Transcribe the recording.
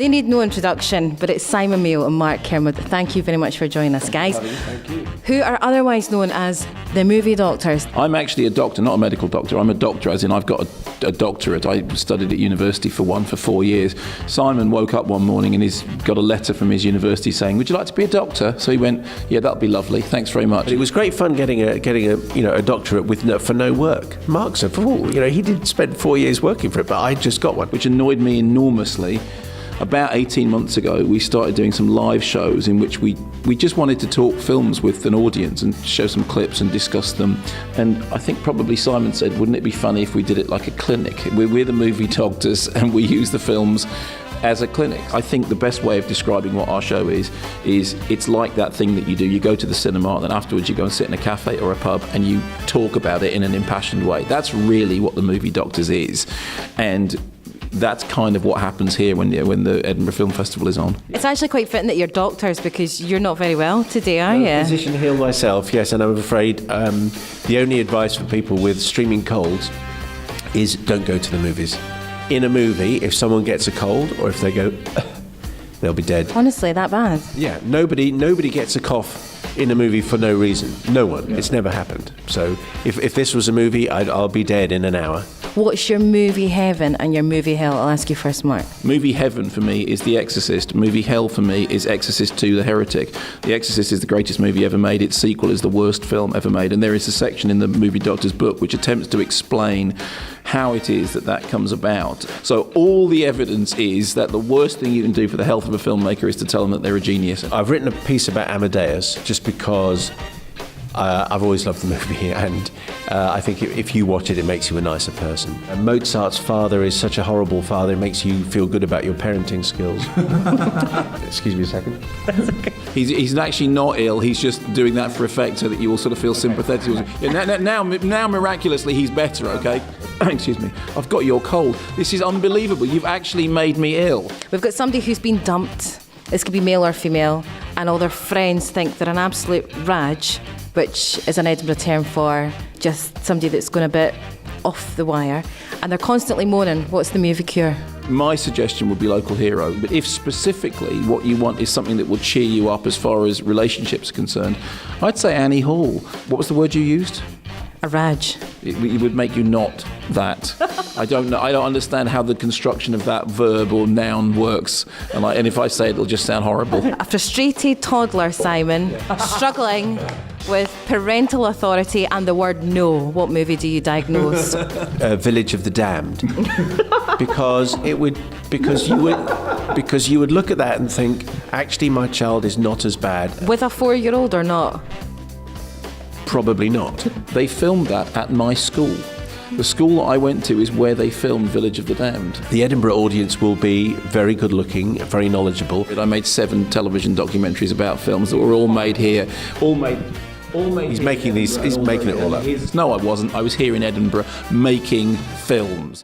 They need no introduction, but it's Simon Mayo and Mark Kermode. Thank you very much for joining us, guys. Thank you. Who are otherwise known as the movie doctors. I'm actually a doctor, not a medical doctor. I'm a doctor, as in I've got a doctorate. I studied at university for 4 years. Simon woke up one morning and he's got a letter from his university saying, "Would you like to be a doctor?" So he went, "Yeah, that'd be lovely. Thanks very much." It was great fun getting a doctorate for no work. Mark's a fool. He did spend 4 years working for it, but I just got one, which annoyed me enormously. About 18 months ago, we started doing some live shows in which we just wanted to talk films with an audience and show some clips and discuss them. And I think probably Simon said, wouldn't it be funny if we did it like a clinic? We're the movie doctors and we use the films as a clinic. I think the best way of describing what our show is it's like that thing that you do. You go to the cinema and then afterwards you go and sit in a cafe or a pub and you talk about it in an impassioned way. That's really what the movie doctors is. And that's kind of what happens here when the Edinburgh Film Festival is on. It's actually quite fitting that you're doctors because you're not very well today, are you? I'm a physician here myself, yes, and I'm afraid the only advice for people with streaming colds is don't go to the movies. In a movie, if someone gets a cold or if they go, they'll be dead. Honestly, that bad? Yeah, nobody gets a cough in a movie for no reason. No one. Yeah. It's never happened. So if this was a movie, I'll be dead in an hour. What's your movie heaven and your movie hell? I'll ask you first, Mark. Movie heaven for me is The Exorcist. Movie hell for me is Exorcist 2, The Heretic. The Exorcist is the greatest movie ever made. Its sequel is the worst film ever made. And there is a section in the Movie Doctor's book which attempts to explain how it is that comes about. So all the evidence is that the worst thing you can do for the health of a filmmaker is to tell them that they're a genius. I've written a piece about Amadeus just because I've always loved the movie, and I think if you watch it, it makes you a nicer person. And Mozart's father is such a horrible father, it makes you feel good about your parenting skills. Excuse me a second. That's okay. He's actually not ill, he's just doing that for effect so that you all sort of feel sympathetic. Now miraculously, he's better, okay? Excuse me. I've got your cold. This is unbelievable. You've actually made me ill. We've got somebody who's been dumped. This could be male or female, and all their friends think they're an absolute raj, which is an Edinburgh term for just somebody that's going a bit off the wire, and they're constantly moaning. What's the movie cure? My suggestion would be Local Hero, but if specifically what you want is something that will cheer you up as far as relationships are concerned, I'd say Annie Hall. What was the word you used? A raj. It would make you not that. I don't know. I don't understand how the construction of that verb or noun works. And if I say it, it'll just sound horrible. A frustrated toddler, Simon, struggling with parental authority and the word no. What movie do you diagnose? Village of the Damned. because you would look at that and think, actually, my child is not as bad. With a 4-year-old or not? Probably not. They filmed that at my school. The school that I went to is where they filmed Village of the Damned. The Edinburgh audience will be very good looking, very knowledgeable. I made 7 television documentaries about films that were all made here. He's making it all up. No, I wasn't. I was here in Edinburgh making films.